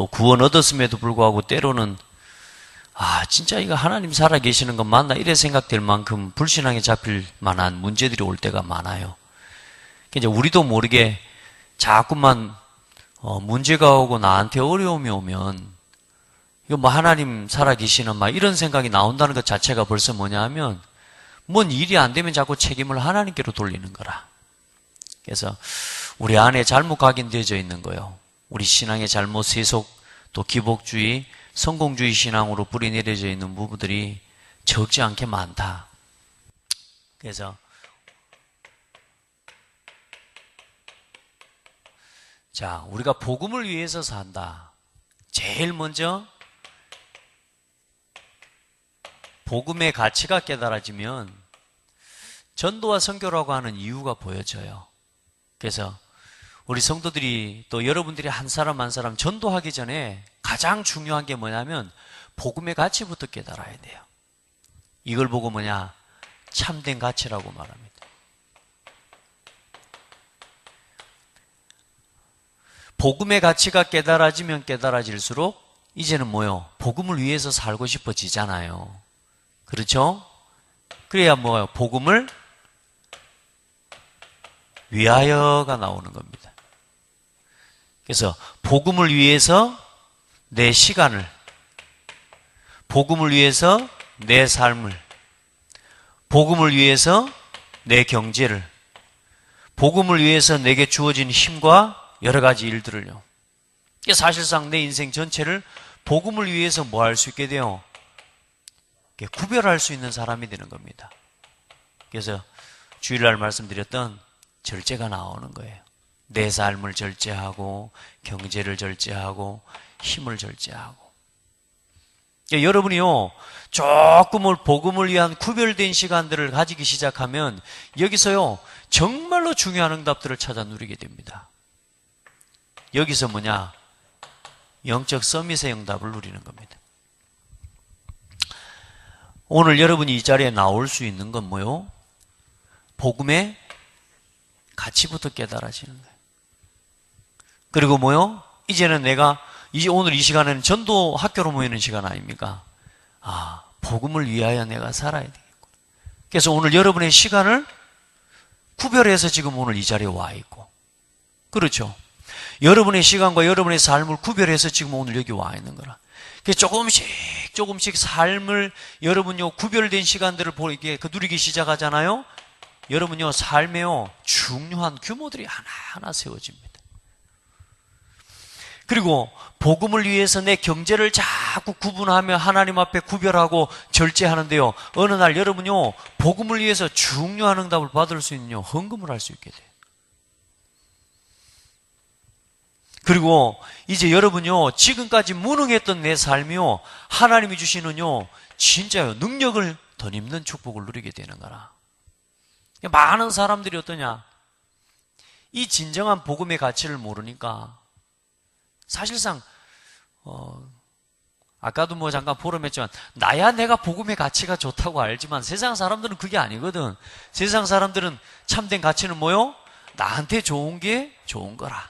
또 구원 얻었음에도 불구하고 때로는 진짜 이거 하나님 살아계시는 건 맞나 이래 생각될 만큼 불신앙에 잡힐 만한 문제들이 올 때가 많아요. 이제 우리도 모르게 자꾸만 문제가 오고 나한테 어려움이 오면 이거 뭐 하나님 살아계시는 막 이런 생각이 나온다는 것 자체가 벌써 뭐냐 하면 뭔 일이 안 되면 자꾸 책임을 하나님께로 돌리는 거라. 그래서 우리 안에 잘못 각인되어져 있는 거예요. 우리 신앙의 잘못 세속 또 기복주의 성공주의 신앙으로 뿌리 내려져 있는 부부들이 적지 않게 많다. 그래서 자, 우리가 복음을 위해서 산다. 제일 먼저 복음의 가치가 깨달아지면 전도와 선교라고 하는 이유가 보여져요. 그래서 우리 성도들이 또 여러분들이 한 사람 한 사람 전도하기 전에 가장 중요한 게 뭐냐면 복음의 가치부터 깨달아야 돼요. 이걸 보고 뭐냐? 참된 가치라고 말합니다. 복음의 가치가 깨달아지면 깨달아질수록 이제는 뭐요? 복음을 위해서 살고 싶어지잖아요. 그렇죠? 그래야 뭐요? 복음을 위하여가 나오는 겁니다. 그래서 복음을 위해서 내 시간을, 복음을 위해서 내 삶을, 복음을 위해서 내 경제를, 복음을 위해서 내게 주어진 힘과 여러 가지 일들을요. 사실상 내 인생 전체를 복음을 위해서 뭐 할 수 있게 돼요? 구별할 수 있는 사람이 되는 겁니다. 그래서 주일날 말씀드렸던 절제가 나오는 거예요. 내 삶을 절제하고 경제를 절제하고 힘을 절제하고. 여러분이요 조금을 복음을 위한 구별된 시간들을 가지기 시작하면 여기서요 정말로 중요한 응답들을 찾아 누리게 됩니다. 여기서 뭐냐? 영적 서밋의 응답을 누리는 겁니다. 오늘 여러분이 이 자리에 나올 수 있는 건 뭐요? 복음의 가치부터 깨달아지는 거예요. 그리고 뭐요? 이제는 내가 오늘 이 시간에는 전도 학교로 모이는 시간 아닙니까? 복음을 위하여 내가 살아야 되겠구나. 그래서 오늘 여러분의 시간을 구별해서 지금 오늘 이 자리에 와 있고, 그렇죠? 여러분의 시간과 여러분의 삶을 구별해서 지금 오늘 여기 와 있는 거라. 그래서 조금씩 삶을 여러분요 구별된 시간들을 이렇게 누리기 시작하잖아요. 여러분요 삶에요 중요한 규모들이 하나하나 세워집니다. 그리고 복음을 위해서 내 경제를 자꾸 구분하며 하나님 앞에 구별하고 절제하는데요, 어느 날 여러분요 복음을 위해서 중요한 응답을 받을 수 있는 헌금을 할 수 있게 돼요. 그리고 이제 여러분요 지금까지 무능했던 내 삶이요 하나님이 주시는요 진짜요 능력을 덧입는 축복을 누리게 되는 거라. 많은 사람들이 어떠냐, 이 진정한 복음의 가치를 모르니까 사실상 아까도 뭐 잠깐 포럼했지만 나야 내가 복음의 가치가 좋다고 알지만 세상 사람들은 그게 아니거든. 세상 사람들은 참된 가치는 뭐요? 나한테 좋은 게 좋은 거라.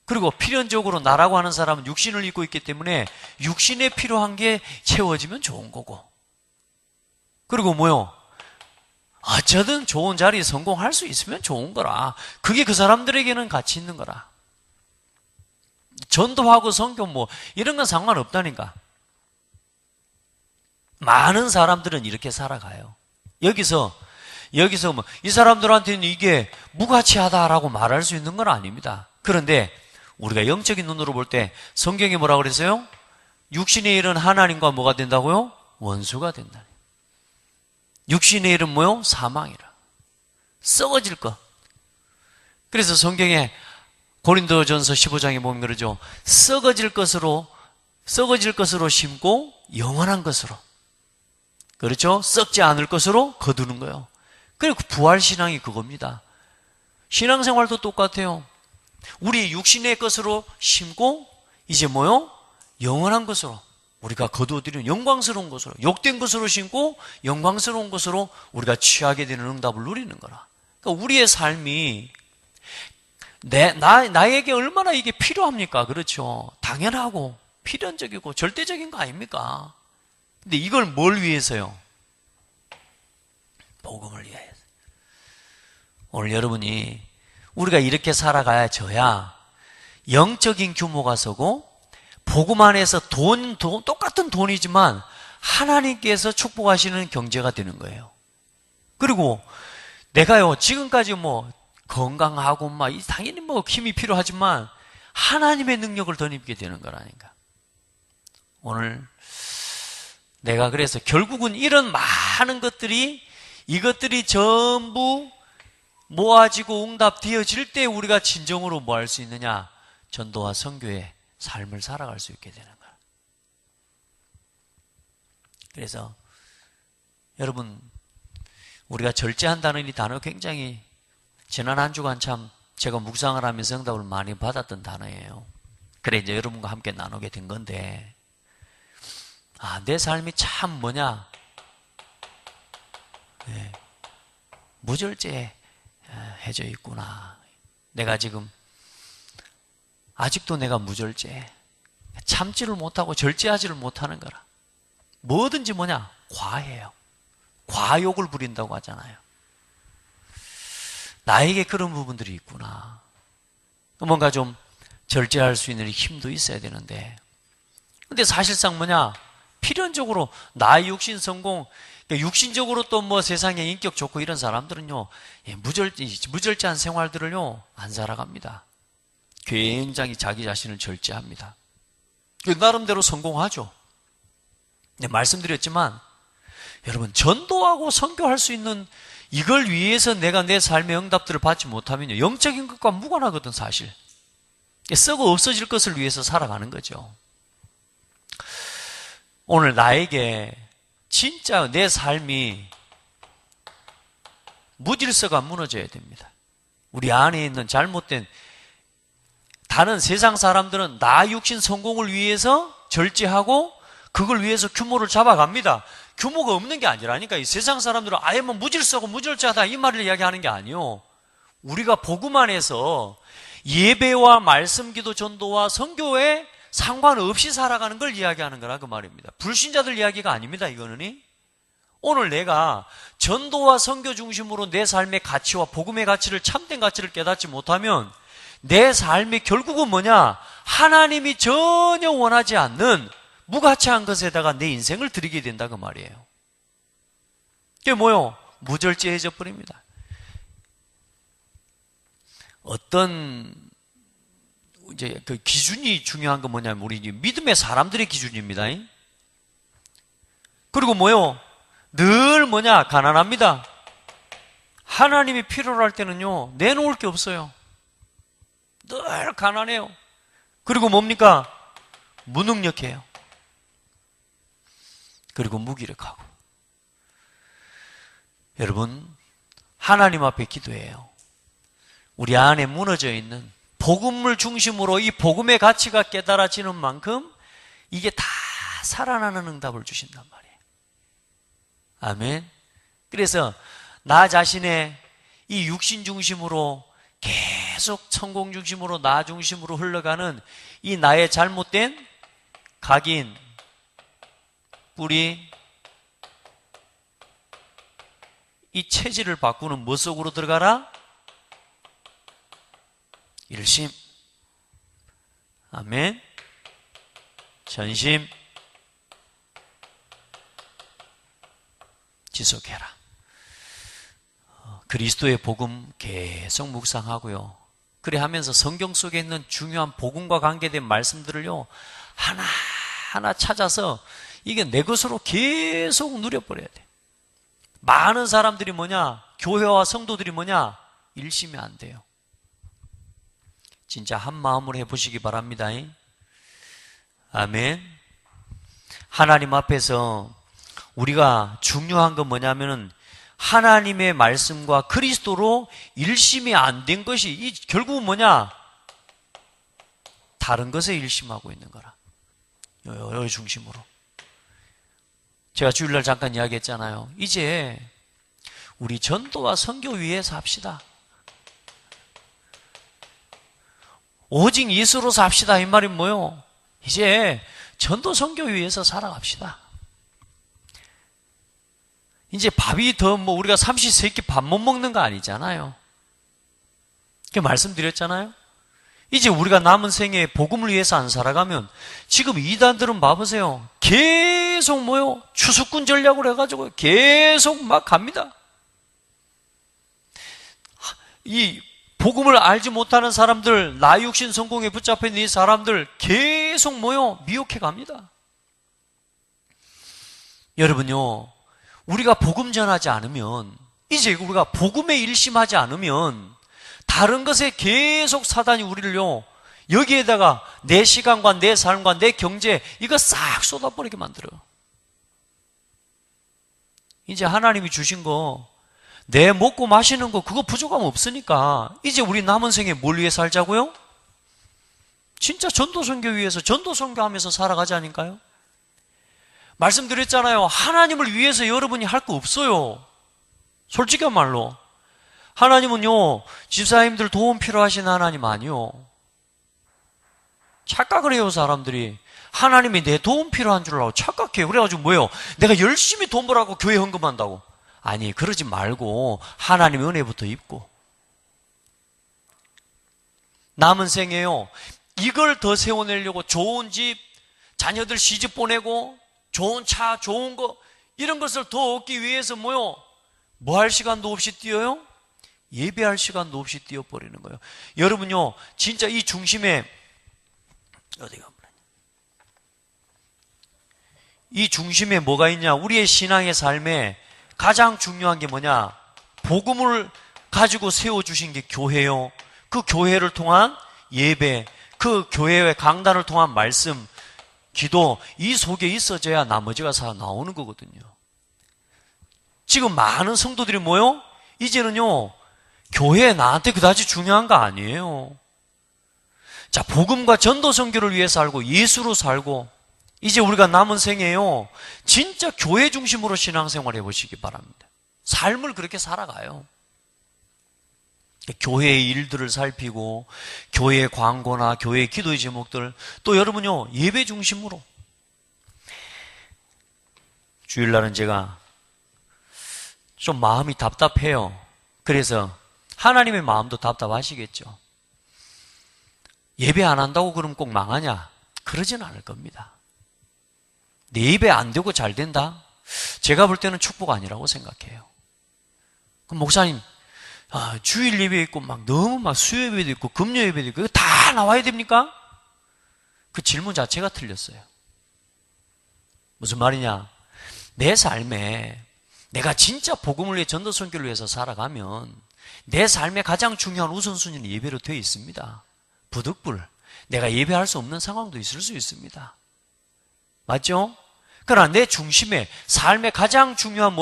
그리고 필연적으로 나라고 하는 사람은 육신을 입고 있기 때문에 육신에 필요한 게 채워지면 좋은 거고, 그리고 뭐요? 어쩌든 좋은 자리에 성공할 수 있으면 좋은 거라. 그게 그 사람들에게는 가치 있는 거라. 전도하고 선교 뭐 이런 건 상관없다니까. 많은 사람들은 이렇게 살아가요. 여기서 뭐 이 사람들한테는 이게 무가치하다라고 말할 수 있는 건 아닙니다. 그런데 우리가 영적인 눈으로 볼 때 성경이 뭐라고 그랬어요? 육신의 일은 하나님과 뭐가 된다고요? 원수가 된다. 육신의 일은 뭐요? 사망이라. 썩어질 것. 그래서 성경에 고린도전서 15장에 보면 그러죠. 썩어질 것으로 심고 영원한 것으로. 그렇죠? 썩지 않을 것으로 거두는 거예요. 그리고 부활신앙이 그겁니다. 신앙생활도 똑같아요. 우리 육신의 것으로 심고 이제 뭐요? 영원한 것으로 우리가 거두어들이는 영광스러운 것으로, 욕된 것으로 심고 영광스러운 것으로 우리가 취하게 되는 응답을 누리는 거라. 그러니까 우리의 삶이 나에게 얼마나 이게 필요합니까? 그렇죠. 당연하고, 필연적이고, 절대적인 거 아닙니까? 근데 이걸 뭘 위해서요? 복음을 위해서. 오늘 여러분이 우리가 이렇게 살아가야 져야 영적인 규모가 서고 복음 안에서 돈 똑같은 돈이지만 하나님께서 축복하시는 경제가 되는 거예요. 그리고 내가요 지금까지 뭐 건강하고 막 당연히 뭐 힘이 필요하지만 하나님의 능력을 덧입게 되는 거라니까. 오늘 내가 그래서 결국은 이런 많은 이것들이 전부 모아지고 응답되어질 때 우리가 진정으로 뭐 할 수 있느냐? 전도와 선교의 삶을 살아갈 수 있게 되는 거야. 그래서 여러분, 우리가 절제한다는 이 단어 굉장히 지난 한 주간 참 제가 묵상을 하면서 응답을 많이 받았던 단어예요. 그래 이제 여러분과 함께 나누게 된 건데, 내 삶이 참 뭐냐? 네, 무절제 해져 있구나. 내가 지금 아직도 내가 무절제, 참지를 못하고 절제하지를 못하는 거라. 뭐든지 뭐냐? 과해요. 과욕을 부린다고 하잖아요. 나에게 그런 부분들이 있구나. 뭔가 좀 절제할 수 있는 힘도 있어야 되는데, 근데 사실상 뭐냐? 필연적으로 나의 육신 성공, 육신적으로 또 뭐 세상에 인격 좋고 이런 사람들은요, 무절제한 생활들을요, 안 살아갑니다. 굉장히 자기 자신을 절제합니다. 나름대로 성공하죠. 네, 말씀드렸지만, 여러분, 전도하고 선교할 수 있는 이걸 위해서 내가 내 삶의 응답들을 받지 못하면요, 영적인 것과 무관하거든, 사실. 썩어 없어질 것을 위해서 살아가는 거죠. 오늘 나에게 진짜 내 삶이 무질서가 무너져야 됩니다. 우리 안에 있는 잘못된, 다른 세상 사람들은 나 육신 성공을 위해서 절제하고 그걸 위해서 규모를 잡아갑니다. 규모가 없는 게 아니라니까. 이 세상 사람들은 아예 뭐 무질서고 무절제하다 이 말을 이야기하는 게 아니요. 우리가 복음 안에서 예배와 말씀 기도 전도와 선교에 상관없이 살아가는 걸 이야기하는 거라 그 말입니다. 불신자들 이야기가 아닙니다. 이거는 오늘 내가 전도와 선교 중심으로 내 삶의 가치와 복음의 가치를, 참된 가치를 깨닫지 못하면 내 삶이 결국은 뭐냐? 하나님이 전혀 원하지 않는 무가치한 것에다가 내 인생을 드리게 된다 그 말이에요. 그게 뭐요? 무절제해져 버립니다. 어떤 이제 그 기준이 중요한 건 뭐냐면 우리 믿음의 사람들의 기준입니다. 그리고 뭐요? 늘 뭐냐? 가난합니다. 하나님이 필요로 할 때는요, 내놓을 게 없어요. 늘 가난해요. 그리고 뭡니까? 무능력해요. 그리고 무기력하고. 여러분, 하나님 앞에 기도해요. 우리 안에 무너져 있는 복음을 중심으로 이 복음의 가치가 깨달아지는 만큼 이게 다 살아나는 응답을 주신단 말이에요. 아멘. 그래서 나 자신의 이 육신 중심으로 계속 성공 중심으로 나 중심으로 흘러가는 이 나의 잘못된 각인, 뿌리, 이 체질을 바꾸는 뭐 속으로 들어가라? 일심, 아멘, 전심, 지속해라. 그리스도의 복음 계속 묵상하고요. 그래 하면서 성경 속에 있는 중요한 복음과 관계된 말씀들을요, 하나하나 찾아서 이게 내 것으로 계속 누려버려야 돼. 많은 사람들이 뭐냐? 교회와 성도들이 뭐냐? 일심이 안 돼요. 진짜 한 마음으로 해보시기 바랍니다. 아멘. 하나님 앞에서 우리가 중요한 건 뭐냐면은 하나님의 말씀과 그리스도로 일심이 안 된 것이 결국은 뭐냐? 다른 것에 일심하고 있는 거라. 요 중심으로. 제가 주일날 잠깐 이야기했잖아요. 이제 우리 전도와 선교 위해서 합시다. 오직 예수로 삽시다. 이 말이 뭐요? 이제 전도 선교 위해서 살아갑시다. 이제 밥이 더 우리가 삼시세끼 밥 못 먹는 거 아니잖아요. 그렇게 말씀드렸잖아요. 이제 우리가 남은 생에 복음을 위해서 안 살아가면 지금 이단들은 봐보세요. 계속 추수꾼 전략으로 해가지고 계속 막 갑니다. 이 복음을 알지 못하는 사람들, 나 육신 성공에 붙잡혀 있는 이 사람들 계속 미혹해 갑니다. 여러분요, 우리가 복음 전하지 않으면, 이제 우리가 복음에 일심하지 않으면 다른 것에 계속 사단이 우리를요, 여기에다가 내 시간과 내 삶과 내 경제 이거 싹 쏟아버리게 만들어요. 이제 하나님이 주신 거, 내 먹고 마시는 거 그거 부족함 없으니까 이제 우리 남은 생에 뭘 위해 살자고요? 진짜 전도 선교 위해서 전도 선교하면서 살아가자니까요. 말씀드렸잖아요. 하나님을 위해서 여러분이 할 거 없어요. 솔직한 말로. 하나님은요, 집사님들 도움 필요하신 하나님 아니요. 착각을 해요, 사람들이. 하나님이 내 도움 필요한 줄 알고 착각해요. 그래가지고 내가 열심히 돈 벌라고 교회 헌금한다고. 아니, 그러지 말고 하나님의 은혜부터 입고. 남은 생에요, 이걸 더 세워내려고 좋은 집, 자녀들 시집 보내고 좋은 차, 좋은 거 이런 것을 더 얻기 위해서 뭐 할 시간도 없이 뛰어요? 예배할 시간도 없이 뛰어버리는 거예요. 여러분요, 진짜 이 중심에 이 중심에 뭐가 있냐? 우리의 신앙의 삶에 가장 중요한 게 뭐냐? 복음을 가지고 세워주신 게 교회요. 그 교회를 통한 예배, 그 교회의 강단을 통한 말씀, 기도, 이 속에 있어져야 나머지가 다 나오는 거거든요. 지금 많은 성도들이 이제는요, 교회 나한테 그다지 중요한 거 아니에요. 자, 복음과 전도 선교를 위해 살고 예수로 살고, 이제 우리가 남은 생에요, 진짜 교회 중심으로 신앙생활 해보시기 바랍니다. 삶을 그렇게 살아가요. 교회의 일들을 살피고, 교회의 광고나 교회의 기도의 제목들, 또 여러분요, 예배 중심으로. 주일날은 제가 좀 마음이 답답해요. 그래서 하나님의 마음도 답답하시겠죠. 예배 안 한다고 그러면 꼭 망하냐? 그러진 않을 겁니다. 내 예배 안 되고 잘 된다? 제가 볼 때는 축복 아니라고 생각해요. 그럼 목사님, 주일 예배 있고 너무 수요 예배도 있고 금요 예배도 있고 이거 다 나와야 됩니까? 그 질문 자체가 틀렸어요. 무슨 말이냐? 내 삶에 내가 진짜 복음을 위해 전도 선교를 위해서 살아가면 내 삶의 가장 중요한 우선순위는 예배로 되어 있습니다. 부득불 내가 예배할 수 없는 상황도 있을 수 있습니다. 맞죠? 그러나 내 중심에 삶의 가장 중요한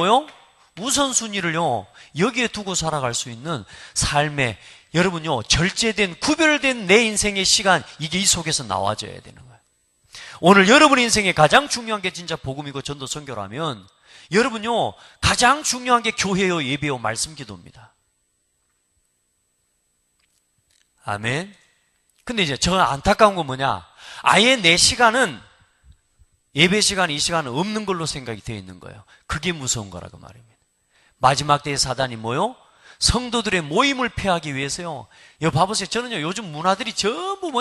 우선순위를요, 여기에 두고 살아갈 수 있는 삶의, 여러분요, 절제된, 구별된 내 인생의 시간, 이게 이 속에서 나와줘야 되는 거예요. 오늘 여러분 인생에 가장 중요한 게 진짜 복음이고 전도 선교라면, 여러분요, 가장 중요한 게 교회요, 예배요, 말씀 기도입니다. 아멘. 근데 이제 저 안타까운 건 뭐냐? 아예 내 시간은, 예배 시간, 이 시간은 없는 걸로 생각이 되어 있는 거예요. 그게 무서운 거라고 말입니다. 마지막 때의 사단이 성도들의 모임을 폐하기 위해서요. 여기 봐보세요. 저는요, 요즘 문화들이 전부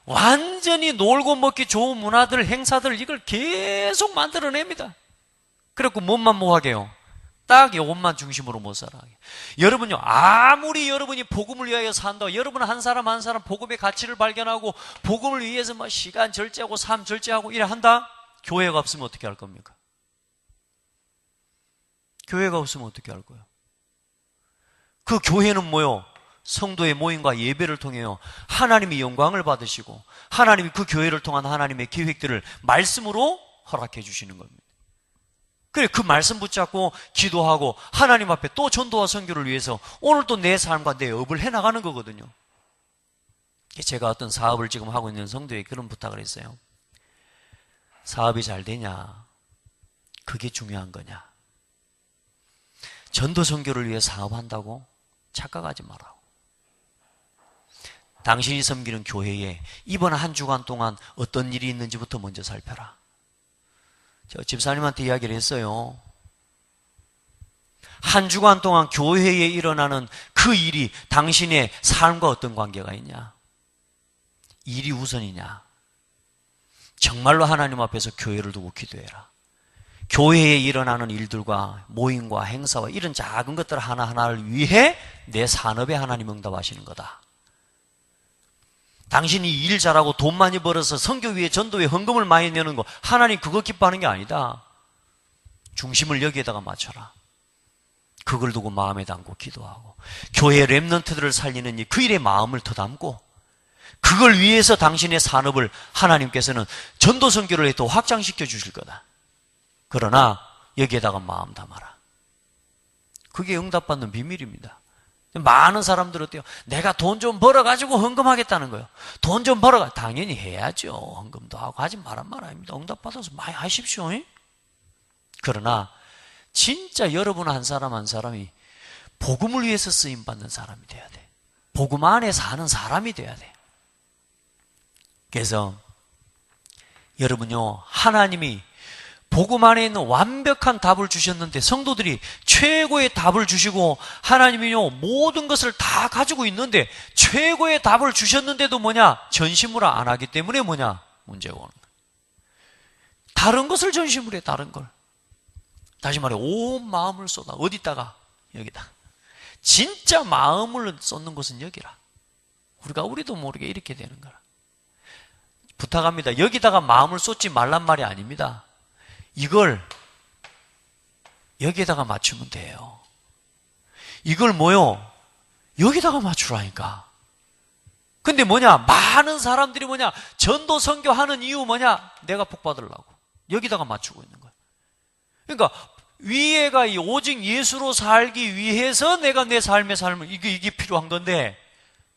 완전히 놀고 먹기 좋은 문화들, 행사들, 이걸 계속 만들어냅니다. 그래갖고 몸만 뭐하게 해요? 딱 이것만 중심으로 못 살아가게. 여러분요, 아무리 여러분이 복음을 위하여 산다, 여러분 한 사람 한 사람 복음의 가치를 발견하고 복음을 위해서 시간 절제하고 삶 절제하고 이래 한다? 교회가 없으면 어떻게 할 겁니까? 교회가 없으면 어떻게 할 거예요? 그 교회는 성도의 모임과 예배를 통해요, 하나님이 영광을 받으시고 하나님이 그 교회를 통한 하나님의 계획들을 말씀으로 허락해 주시는 겁니다. 그래, 그 말씀 붙잡고 기도하고 하나님 앞에 또 전도와 선교를 위해서 오늘 또 내 삶과 내 업을 해나가는 거거든요. 제가 어떤 사업을 지금 하고 있는 성도에게 그런 부탁을 했어요. 사업이 잘 되냐? 그게 중요한 거냐? 전도 선교를 위해 사업한다고 착각하지 말라고. 당신이 섬기는 교회에 이번 한 주간 동안 어떤 일이 있는지부터 먼저 살펴라. 저 집사님한테 이야기를 했어요. 한 주간 동안 교회에 일어나는 그 일이 당신의 삶과 어떤 관계가 있냐? 일이 우선이냐? 정말로 하나님 앞에서 교회를 두고 기도해라. 교회에 일어나는 일들과 모임과 행사와 이런 작은 것들 하나하나를 위해 내 산업에 하나님 응답하시는 거다. 당신이 일 잘하고 돈 많이 벌어서 선교 위에 전도에 헌금을 많이 내는 거 하나님 그거 기뻐하는 게 아니다. 중심을 여기에다가 맞춰라. 그걸 두고 마음에 담고 기도하고 교회 렘넌트들을 살리는 그 일에 마음을 더 담고 그걸 위해서 당신의 산업을 하나님께서는 전도 선교를 더 확장시켜 주실 거다. 그러나 여기에다가 마음 담아라. 그게 응답받는 비밀입니다. 많은 사람들은 어때요? 내가 돈 좀 벌어가지고 헌금하겠다는 거예요. 돈 좀 벌어가 당연히 해야죠. 헌금도 하고 하지 말란 말 아닙니다. 응답받아서 많이 하십시오. 그러나 진짜 여러분 한 사람 한 사람이 복음을 위해서 쓰임받는 사람이 돼야 돼. 복음 안에 사는 사람이 돼야 돼. 그래서 여러분요, 하나님이 복음 안에 있는 완벽한 답을 주셨는데 성도들이 최고의 답을 주시고 하나님이요 모든 것을 다 가지고 있는데 최고의 답을 주셨는데도 뭐냐? 전심으로 안 하기 때문에 뭐냐? 문제가 오는 거야. 다른 것을 전심으로 해. 다른 걸. 다시 말해 온 마음을 쏟아. 어디다가? 여기다. 진짜 마음을 쏟는 것은 여기라. 우리도 모르게 이렇게 되는 거라. 부탁합니다. 여기다가 마음을 쏟지 말란 말이 아닙니다. 이걸 여기에다가 맞추면 돼요. 이걸 뭐요? 여기다가 맞추라니까. 근데 뭐냐? 많은 사람들이 뭐냐? 전도 선교하는 이유 뭐냐? 내가 복 받으려고. 여기다가 맞추고 있는 거야. 그러니까 위에가 오직 예수로 살기 위해서 내가 내 삶의 삶을 이게 필요한 건데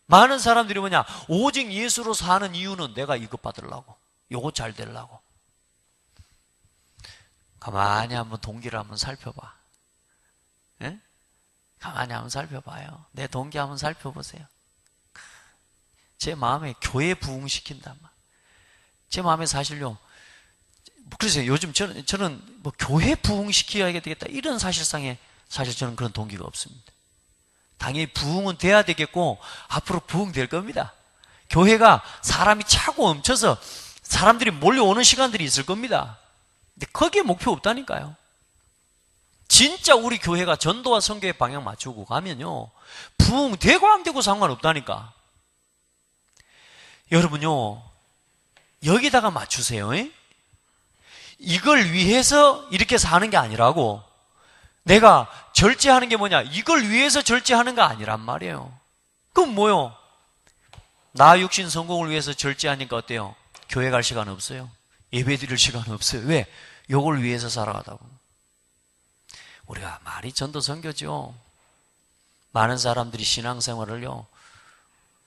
많은 사람들이 뭐냐? 오직 예수로 사는 이유는 내가 이것 받으려고. 요거 잘 되려고. 가만히 한번 동기를 한번 살펴봐. 예? 가만히 한번 살펴봐요. 내 동기 한번 살펴보세요. 제 마음에 교회 부흥시킨단 말. 제 마음에 사실요. 그래서 요즘 저는 뭐 교회 부흥시켜야 되겠다 이런 사실상에 사실 저는 그런 동기가 없습니다. 당연히 부흥은 돼야 되겠고 앞으로 부흥될 겁니다. 교회가 사람이 차고 넘쳐서 사람들이 몰려오는 시간들이 있을 겁니다. 근데 거기에 목표 없다니까요. 진짜 우리 교회가 전도와 선교의 방향 맞추고 가면요 부흥되고 안 되고 상관없다니까. 여러분요 여기다가 맞추세요. 이걸 위해서 이렇게 사는 게 아니라고. 내가 절제하는 게 뭐냐? 이걸 위해서 절제하는 거 아니란 말이에요. 그럼 뭐요? 나 육신 성공을 위해서 절제하니까 어때요? 교회 갈 시간 없어요. 예배 드릴 시간 없어요. 왜? 요걸 위해서 살아가다고. 우리가 말이 전도 선교죠. 많은 사람들이 신앙생활을요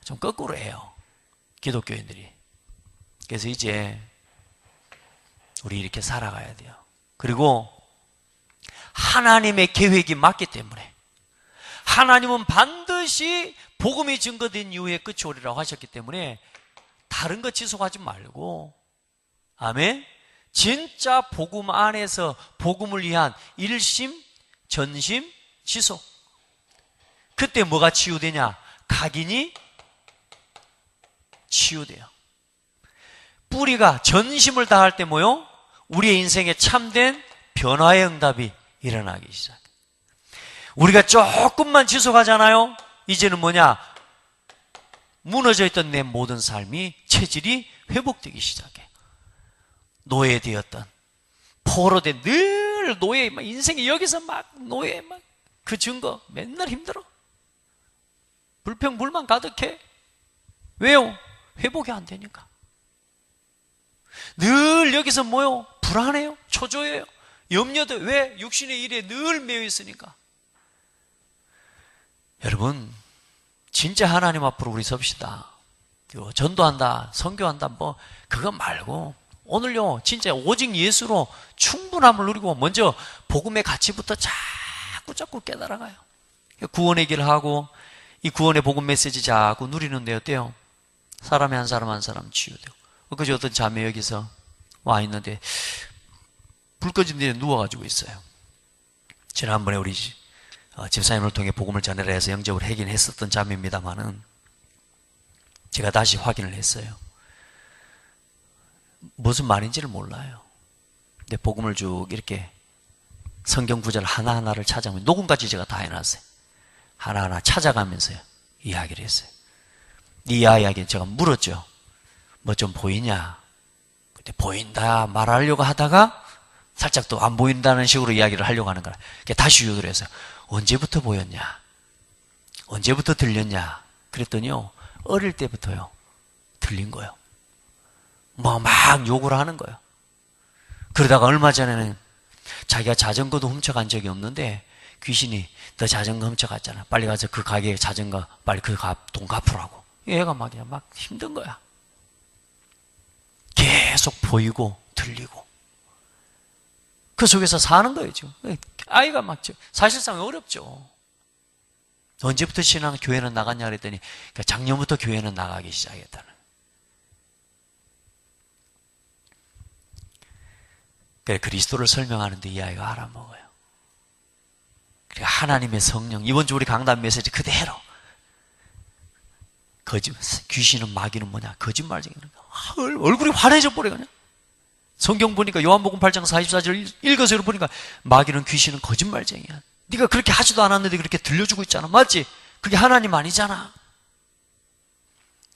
좀 거꾸로 해요. 기독교인들이. 그래서 이제 우리 이렇게 살아가야 돼요. 그리고 하나님의 계획이 맞기 때문에 하나님은 반드시 복음이 증거된 이후에 끝이 오리라고 하셨기 때문에 다른 거 지속하지 말고 아멘? 진짜 복음 안에서 복음을 위한 일심, 전심, 지속. 그때 뭐가 치유되냐? 각인이 치유돼요. 뿌리가 전심을 다할 때 뭐요? 우리의 인생에 참된 변화의 응답이 일어나기 시작해. 우리가 조금만 지속하잖아요. 이제는 뭐냐? 무너져 있던 내 모든 삶이 체질이 회복되기 시작해. 노예되었던 포로된 늘 노예 인생이 여기서 막 노예 막 그 증거 맨날 힘들어. 불평불만 가득해. 왜요? 회복이 안 되니까. 늘 여기서 뭐요? 불안해요. 초조해요. 염려도 왜? 육신의 일에 늘 매여 있으니까. 여러분 진짜 하나님 앞으로 우리 섭시다. 전도한다, 선교한다 뭐 그거 말고 오늘요 진짜 오직 예수로 충분함을 누리고 먼저 복음의 가치부터 자꾸 깨달아가요. 구원의 길을 하고 이 구원의 복음 메시지 자꾸 누리는데 어때요? 사람이 한 사람 한 사람 치유되고. 그저 어떤 자매 여기서 와 있는데 불 꺼진 데에 누워가지고 있어요. 지난번에 우리 집사님을 통해 복음을 전해라 해서 영접을 하긴 했었던 자매입니다만은 제가 다시 확인을 했어요. 무슨 말인지를 몰라요. 근데 복음을 쭉 이렇게 성경 구절 하나하나를 찾아보면 녹음까지 제가 다 해놨어요. 하나하나 찾아가면서요 이야기를 했어요. 이 이야기는 제가 물었죠. 뭐 좀 보이냐? 근데 보인다 말하려고 하다가 살짝 또 안 보인다는 식으로 이야기를 하려고 하는 거라. 다시 유도를 해서 언제부터 보였냐? 언제부터 들렸냐? 그랬더니요 어릴 때부터요 들린 거예요. 뭐 막 욕을 하는 거예요. 그러다가 얼마 전에는 자기가 자전거도 훔쳐간 적이 없는데 귀신이 너 자전거 훔쳐갔잖아. 빨리 가서 그 가게에 자전거 빨리 돈 갚으라고. 얘가 막 힘든 거야. 계속 보이고 들리고 그 속에서 사는 거예요 지금. 아이가 막 사실상 어렵죠. 언제부터 신앙 교회는 나갔냐 그랬더니 작년부터 교회는 나가기 시작했다는. 그래 그리스도를 설명하는데 이 아이가 알아먹어요. 그러니까 하나님의 성령, 이번 주 우리 강단 메시지 그대로 귀신은 마귀는 뭐냐? 거짓말쟁이. 얼굴이 환해져 버려 그냥. 성경 보니까 요한복음 8장 44절 읽어서 보니까 마귀는 귀신은 거짓말쟁이야. 네가 그렇게 하지도 않았는데 그렇게 들려주고 있잖아. 맞지? 그게 하나님 아니잖아.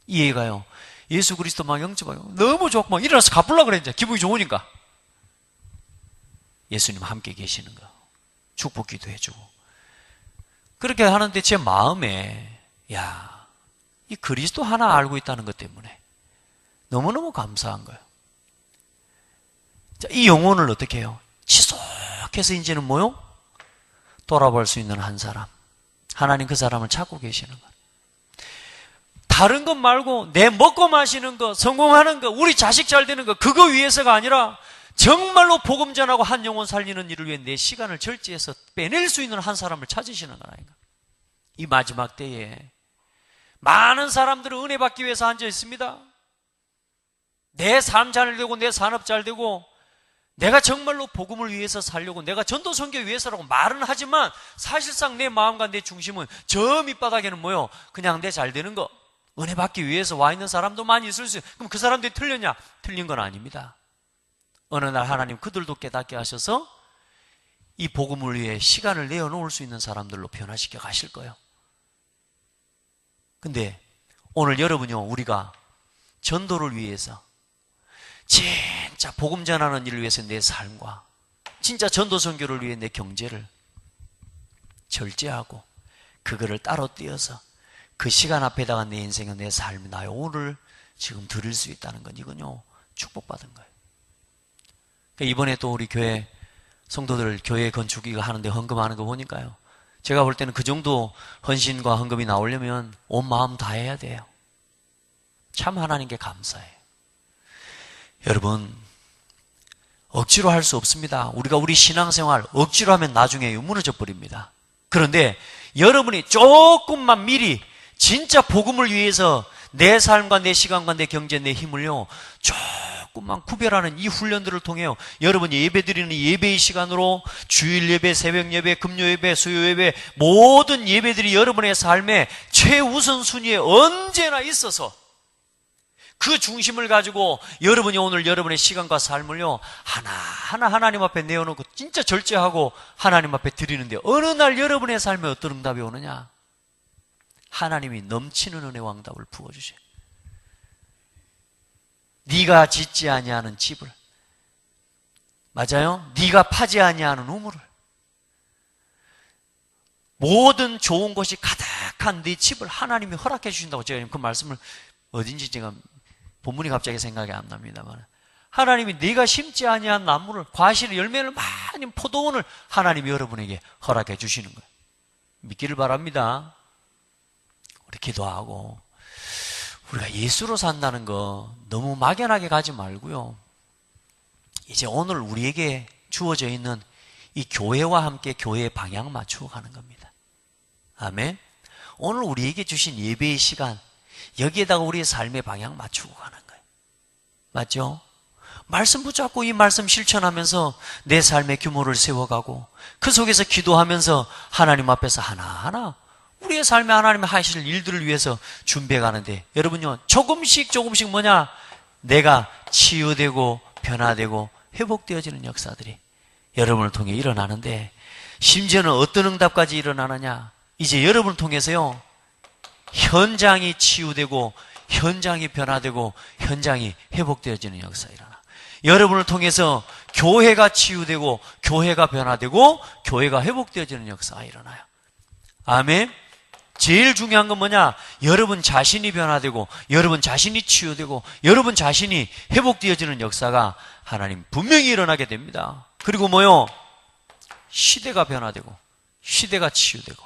이 애가요 예수 그리스도 막 영접하고 너무 좋고 막 일어나서 갚으려고 그래. 이제 기분이 좋으니까 예수님 함께 계시는 거 축복 기도해주고 그렇게 하는데 제 마음에 이 그리스도 하나 알고 있다는 것 때문에 너무너무 감사한 거예요. 자, 이 영혼을 어떻게 해요? 지속해서 이제는 뭐요? 돌아볼 수 있는 한 사람. 하나님 그 사람을 찾고 계시는 거예요. 다른 것 말고 내 먹고 마시는 거, 성공하는 거, 우리 자식 잘 되는 거 그거 위해서가 아니라 정말로 복음 전하고 한 영혼 살리는 일을 위해 내 시간을 절제해서 빼낼 수 있는 한 사람을 찾으시는 거라니까. 이 마지막 때에 많은 사람들은 은혜 받기 위해서 앉아 있습니다. 내 삶 잘 되고 내 산업 잘 되고 내가 정말로 복음을 위해서 살려고 내가 전도 선교 위해서라고 말은 하지만 사실상 내 마음과 내 중심은 저 밑바닥에는 뭐요? 그냥 내 잘 되는 거 은혜 받기 위해서 와 있는 사람도 많이 있을 수 있어요. 그럼 그 사람들이 틀렸냐? 틀린 건 아닙니다. 어느 날 하나님 그들도 깨닫게 하셔서 이 복음을 위해 시간을 내어놓을 수 있는 사람들로 변화시켜 가실 거예요. 근데 오늘 여러분요 우리가 전도를 위해서 진짜 복음 전하는 일을 위해서 내 삶과 진짜 전도 선교를 위해 내 경제를 절제하고 그거를 따로 띄어서 그 시간 앞에다가 내 인생과 내 삶이 나의 오늘 지금 드릴 수 있다는 건 이건요 축복받은 거예요. 그러니까 이번에 또 우리 교회 성도들 교회 건축이가 하는데 헌금하는 거 보니까요 제가 볼 때는 그 정도 헌신과 헌금이 나오려면 온 마음 다 해야 돼요. 참 하나님께 감사해요. 여러분 억지로 할 수 없습니다. 우리가 우리 신앙생활 억지로 하면 나중에 무너져 버립니다. 그런데 여러분이 조금만 미리 진짜 복음을 위해서 내 삶과 내 시간과 내 경제, 내 힘을요 조금만 구별하는 이 훈련들을 통해요 여러분이 예배드리는 예배의 시간으로 주일 예배, 새벽 예배, 금요 예배, 수요 예배 모든 예배들이 여러분의 삶의 최우선순위에 언제나 있어서 그 중심을 가지고 여러분이 오늘 여러분의 시간과 삶을요 하나하나 하나님 앞에 내어놓고 진짜 절제하고 하나님 앞에 드리는데 어느 날 여러분의 삶에 어떤 응답이 오느냐? 하나님이 넘치는 은혜 왕답을 부어주셔요. 네가 짓지 아니하는 집을 맞아요? 네가 파지 아니하는 우물을 모든 좋은 것이 가득한 네 집을 하나님이 허락해 주신다고 제가 그 말씀을 어딘지 제가 본문이 갑자기 생각이 안 납니다만 하나님이 네가 심지 아니한 나무를 과실을 열매를 많이 포도원을 하나님이 여러분에게 허락해 주시는 거예요. 믿기를 바랍니다. 우리 기도하고 우리가 예수로 산다는 거 너무 막연하게 가지 말고요 이제 오늘 우리에게 주어져 있는 이 교회와 함께 교회의 방향 맞추어 가는 겁니다. 아멘. 오늘 우리에게 주신 예배의 시간 여기에다가 우리의 삶의 방향 맞추고 가는 거예요. 맞죠? 말씀 붙잡고 이 말씀 실천하면서 내 삶의 규모를 세워가고 그 속에서 기도하면서 하나님 앞에서 하나하나 우리의 삶에 하나님이 하실 일들을 위해서 준비해 가는데, 여러분요, 조금씩 뭐냐? 내가 치유되고 변화되고 회복되어지는 역사들이 여러분을 통해 일어나는데, 심지어는 어떤 응답까지 일어나느냐? 이제 여러분을 통해서요, 현장이 치유되고 현장이 변화되고 현장이 회복되어지는 역사가 일어나. 여러분을 통해서 교회가 치유되고 교회가 변화되고 교회가 회복되어지는 역사가 일어나요. 아멘. 제일 중요한 건 뭐냐? 여러분 자신이 변화되고 여러분 자신이 치유되고 여러분 자신이 회복되어지는 역사가 하나님 분명히 일어나게 됩니다. 그리고 뭐요? 시대가 변화되고 시대가 치유되고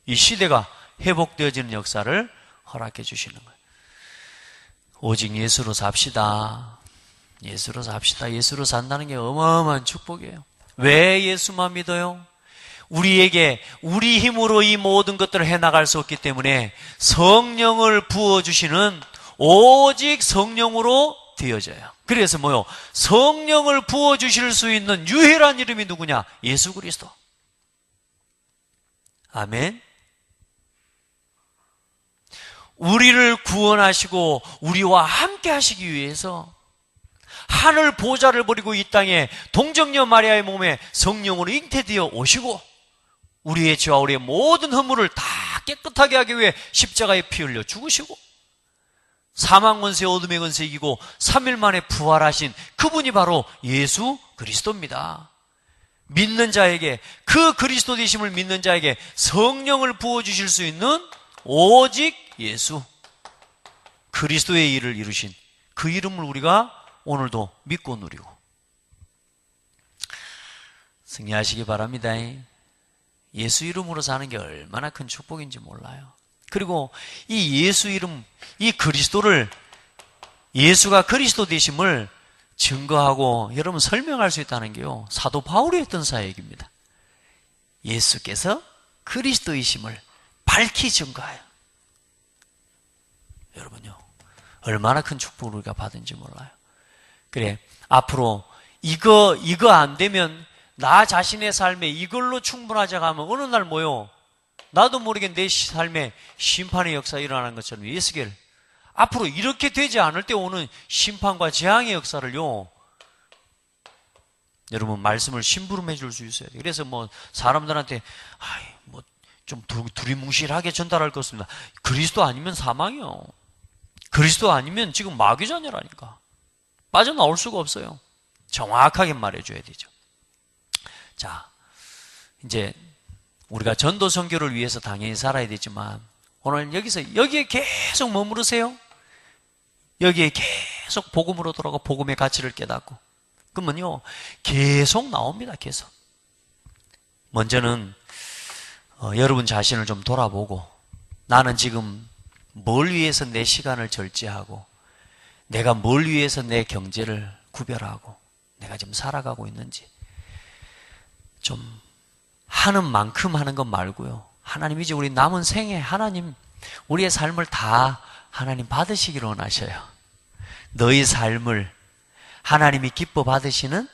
이 시대가 회복되어지는 역사를 허락해 주시는 거예요. 오직 예수로 삽시다. 예수로 삽시다. 예수로 산다는 게 어마어마한 축복이에요. 왜 예수만 믿어요? 우리에게 우리 힘으로 이 모든 것들을 해나갈 수 없기 때문에 성령을 부어주시는 오직 성령으로 되어져요. 그래서 뭐요? 성령을 부어주실 수 있는 유일한 이름이 누구냐? 예수 그리스도. 아멘. 우리를 구원하시고 우리와 함께 하시기 위해서 하늘 보좌를 버리고 이 땅에 동정녀 마리아의 몸에 성령으로 잉태되어 오시고 우리의 죄와 우리의 모든 허물을 다 깨끗하게 하기 위해 십자가에 피 흘려 죽으시고 사망 권세 어둠의 권세 이기고 3일 만에 부활하신 그분이 바로 예수 그리스도입니다. 믿는 자에게, 그 그리스도 되심을 믿는 자에게 성령을 부어주실 수 있는 오직 예수 그리스도의 일을 이루신 그 이름을 우리가 오늘도 믿고 누리고 승리하시기 바랍니다. 예수 이름으로 사는 게 얼마나 큰 축복인지 몰라요. 그리고 이 예수 이름, 이 그리스도를, 예수가 그리스도 되심을 증거하고 여러분 설명할 수 있다는 게요, 사도 바울이 했던 사역입니다. 예수께서 그리스도이심을 밝히 증거해요. 여러분요, 얼마나 큰 축복을 우리가 받은지 몰라요. 그래, 앞으로 이거 안 되면 나 자신의 삶에 이걸로 충분하지 않으면 어느 날 뭐요? 나도 모르게 내 삶에 심판의 역사가 일어나는 것처럼 예수께를 앞으로 이렇게 되지 않을 때 오는 심판과 재앙의 역사를요, 여러분 말씀을 심부름해 줄 수 있어야 돼요. 그래서 뭐 사람들한테 뭐 좀 두리뭉실하게 전달할 것 없습니다. 그리스도 아니면 사망이요. 그리스도 아니면 지금 마귀자녀라니까. 빠져나올 수가 없어요. 정확하게 말해줘야 되죠. 자, 이제 우리가 전도 선교를 위해서 당연히 살아야 되지만 오늘 여기에 계속 머무르세요. 여기에 계속 복음으로 돌아가 복음의 가치를 깨닫고 그러면요 계속 나옵니다. 계속. 먼저는 여러분 자신을 좀 돌아보고 나는 지금 뭘 위해서 내 시간을 절제하고 내가 뭘 위해서 내 경제를 구별하고 내가 지금 살아가고 있는지 좀 하는 만큼 하는 것 말고요. 하나님 이제 우리 남은 생에 하나님 우리의 삶을 다 하나님 받으시기를 원하셔요. 너희 삶을 하나님이 기뻐 받으시는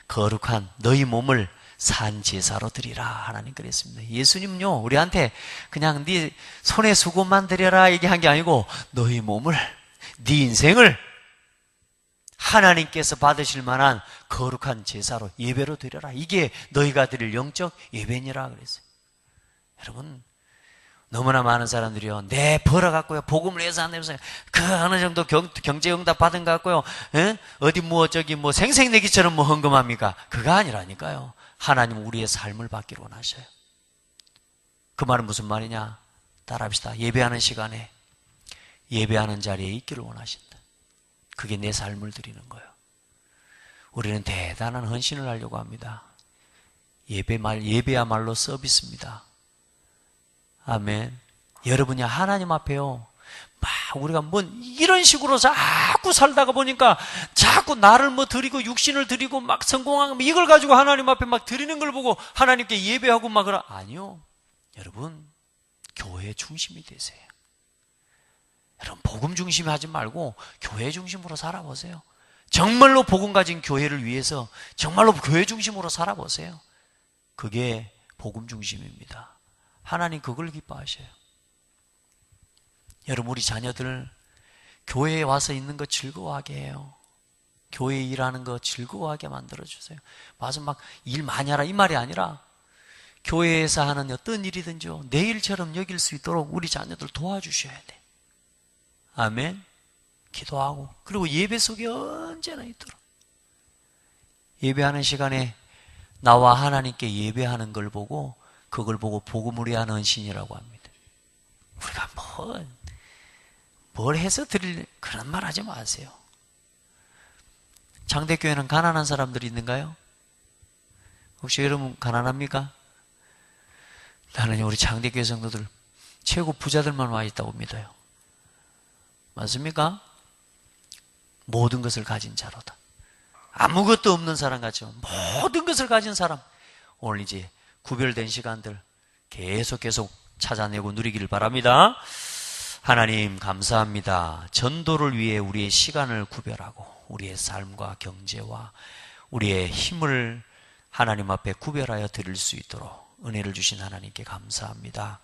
거룩한 너희 몸을 산 제사로 드리라 하나님 그랬습니다. 예수님요 우리한테 그냥 네 손에 수고만 드려라 얘기한 게 아니고 너희 몸을 네 인생을 하나님께서 받으실 만한 거룩한 제사로 예배로 드려라. 이게 너희가 드릴 영적 예배니라 그랬어요. 여러분 너무나 많은 사람들이요 내 벌어갖고요 복음을 위해서 안 내면서 그 어느 정도 경제응답 받은 것 같고요 어디 뭐 저기 뭐 생색내기처럼 뭐 헌금합니까? 그거 아니라니까요. 하나님은 우리의 삶을 받기를 원하셔요. 그 말은 무슨 말이냐? 따라합시다. 예배하는 시간에 예배하는 자리에 있기를 원하신다. 그게 내 삶을 드리는 거예요. 우리는 대단한 헌신을 하려고 합니다. 예배야말로 서비스입니다. 아멘. 여러분이 하나님 앞에요 막 우리가 뭐 이런 식으로 자꾸 살다가 보니까 자꾸 나를 뭐 드리고 육신을 드리고 막 성공하고 이걸 가지고 하나님 앞에 막 드리는 걸 보고 하나님께 예배하고 막 아니요. 여러분 교회의 중심이 되세요. 여러분, 복음 중심이 하지 말고 교회 중심으로 살아보세요. 정말로 복음 가진 교회를 위해서 정말로 교회 중심으로 살아보세요. 그게 복음 중심입니다. 하나님 그걸 기뻐하셔요. 여러분, 우리 자녀들 교회에 와서 있는 거 즐거워하게 해요. 교회 일하는 거 즐거워하게 만들어주세요. 와서 막 일 많이 하라 이 말이 아니라 교회에서 하는 어떤 일이든지요, 내 일처럼 여길 수 있도록 우리 자녀들 도와주셔야 돼. 아멘. 기도하고, 그리고 예배 속에 언제나 있도록. 예배하는 시간에 나와 하나님께 예배하는 걸 보고, 그걸 보고 복음을 위한 헌신이라고 합니다. 우리가 뭘 해서 드릴 그런 말 하지 마세요. 장대교회는 가난한 사람들이 있는가요? 혹시 여러분 가난합니까? 나는 우리 장대교회 성도들 최고 부자들만 와 있다고 믿어요. 맞습니까? 모든 것을 가진 자로다. 아무것도 없는 사람 같지만 모든 것을 가진 사람. 오늘 이제 구별된 시간들 계속 찾아내고 누리기를 바랍니다. 하나님 감사합니다. 전도를 위해 우리의 시간을 구별하고 우리의 삶과 경제와 우리의 힘을 하나님 앞에 구별하여 드릴 수 있도록 은혜를 주신 하나님께 감사합니다.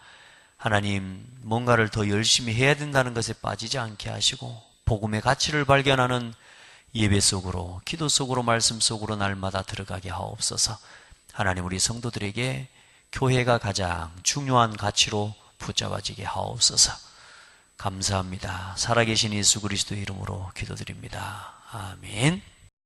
하나님, 뭔가를 더 열심히 해야 된다는 것에 빠지지 않게 하시고 복음의 가치를 발견하는 예배 속으로, 기도 속으로, 말씀 속으로 날마다 들어가게 하옵소서. 하나님, 우리 성도들에게 교회가 가장 중요한 가치로 붙잡아지게 하옵소서. 감사합니다. 살아계신 예수 그리스도의 이름으로 기도드립니다. 아멘.